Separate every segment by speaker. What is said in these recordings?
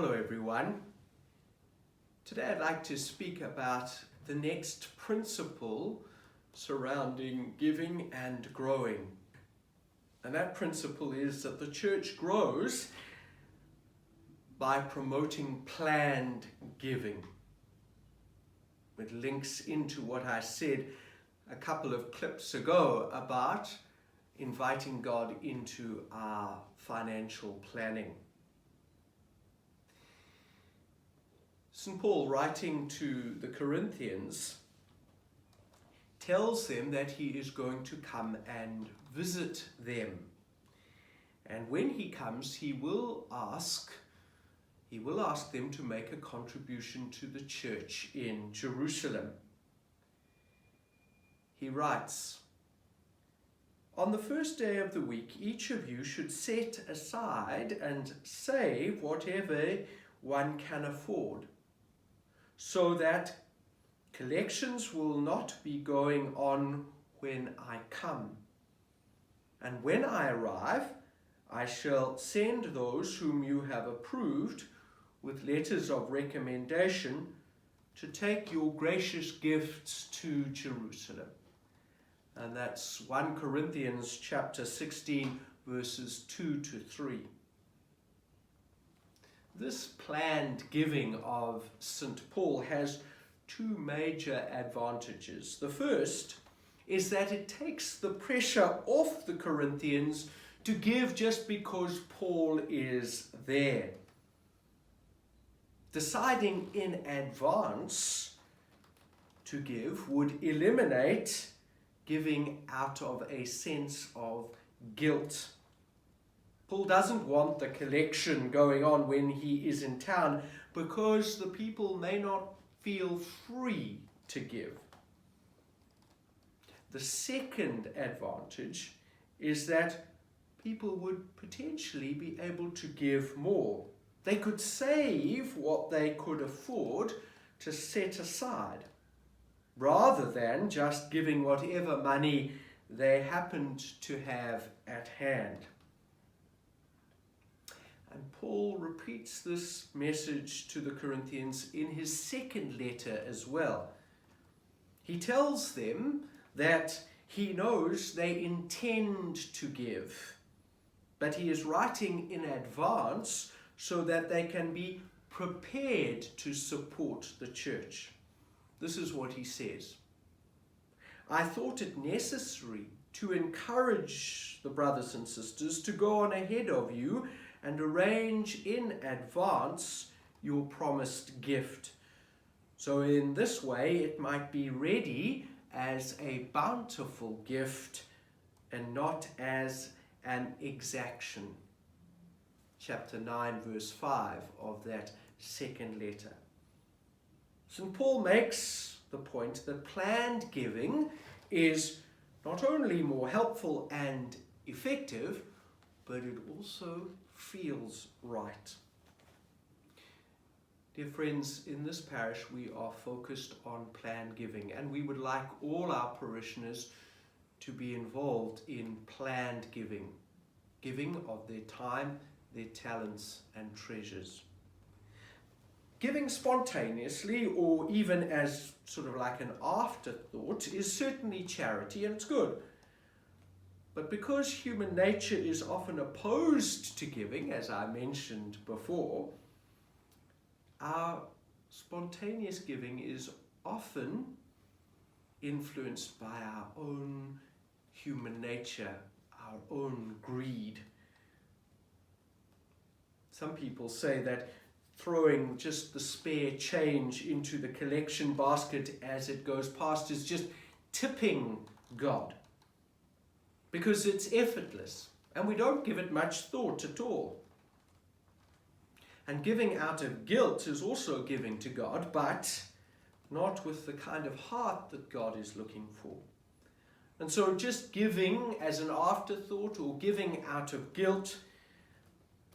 Speaker 1: Hello everyone. Today I'd like to speak about the next principle surrounding giving and growing. And that principle is that the church grows by promoting planned giving. It links into what I said a couple of clips ago about inviting God into our financial planning. St. Paul, writing to the Corinthians, tells them that he is going to come and visit them. And when he comes, he will ask them to make a contribution to the church in Jerusalem. He writes, "On the first day of the week, each of you should set aside and save whatever one can afford, so that collections will not be going on when I come. And when I arrive, I shall send those whom you have approved with letters of recommendation to take your gracious gifts to Jerusalem." And that's 1 Corinthians chapter 16, verses 2 to 3. This planned giving of St. Paul has two major advantages. The first is that it takes the pressure off the Corinthians to give just because Paul is there. Deciding in advance to give would eliminate giving out of a sense of guilt. Paul doesn't want the collection going on when he is in town because the people may not feel free to give. The second advantage is that people would potentially be able to give more. They could save what they could afford to set aside, rather than just giving whatever money they happened to have at hand. And Paul repeats this message to the Corinthians in his second letter as well. He tells them that he knows they intend to give, but he is writing in advance so that they can be prepared to support the church. This is what he says: "I thought it necessary to encourage the brothers and sisters to go on ahead of you and arrange in advance your promised gift, so in this way it might be ready as a bountiful gift and not as an exaction." Chapter 9, verse 5 of that second letter. St. Paul makes the point that planned giving is not only more helpful and effective, but it also feels right. Dear friends, in this parish we are focused on planned giving, and we would like all our parishioners to be involved in planned giving of their time, their talents and treasures. Giving spontaneously or even as sort of like an afterthought is certainly charity, and it's good. But because human nature is often opposed to giving, as I mentioned before, our spontaneous giving is often influenced by our own human nature, our own greed. Some people say that throwing just the spare change into the collection basket as it goes past is just tipping God, because it's effortless and we don't give it much thought at all. And giving out of guilt is also giving to God, but not with the kind of heart that God is looking for. And so just giving as an afterthought or giving out of guilt,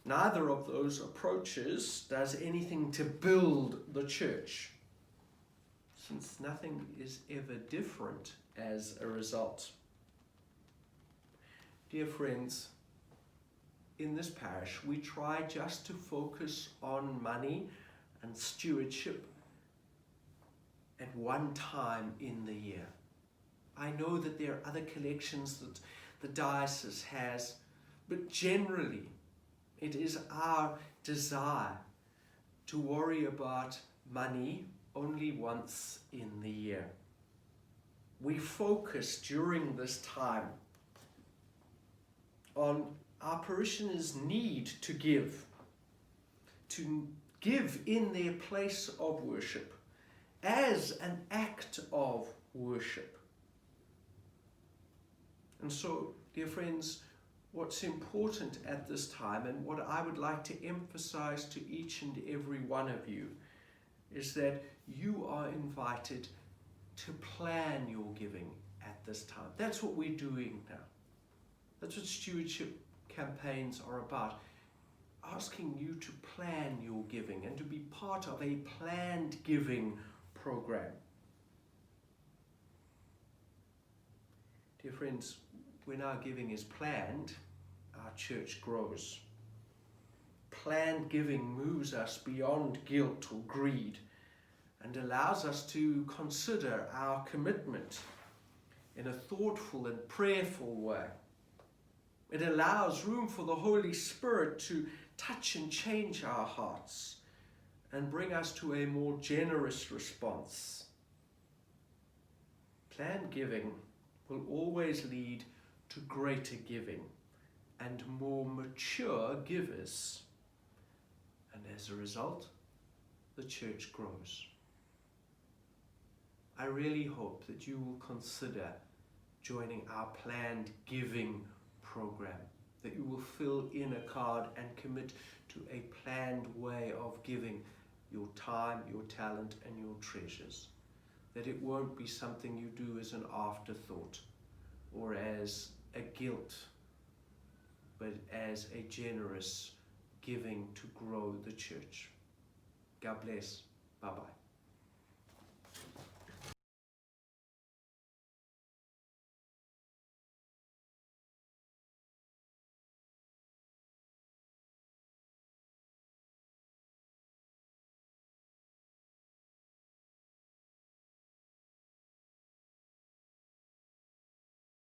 Speaker 1: neither of those approaches does anything to build the church, since nothing is ever different as a result. Dear friends, in this parish, we try just to focus on money and stewardship at one time in the year. I know that there are other collections that the diocese has, but generally it is our desire to worry about money only once in the year. We focus during this time on our parishioners' need to give in their place of worship as an act of worship. And so, dear friends, what's important at this time, and what I would like to emphasize to each and every one of you, is that you are invited to plan your giving at this time. That's what we're doing now. That's what stewardship campaigns are about. Asking you to plan your giving and to be part of a planned giving program. Dear friends, when our giving is planned, our church grows. Planned giving moves us beyond guilt or greed and allows us to consider our commitment in a thoughtful and prayerful way. It allows room for the Holy Spirit to touch and change our hearts and bring us to a more generous response. Planned giving will always lead to greater giving and more mature givers. And as a result, the church grows. I really hope that you will consider joining our planned giving program, that you will fill in a card and commit to a planned way of giving your time, your talent, and your treasures. That it won't be something you do as an afterthought or as a guilt, but as a generous giving to grow the church. God bless. Bye-bye.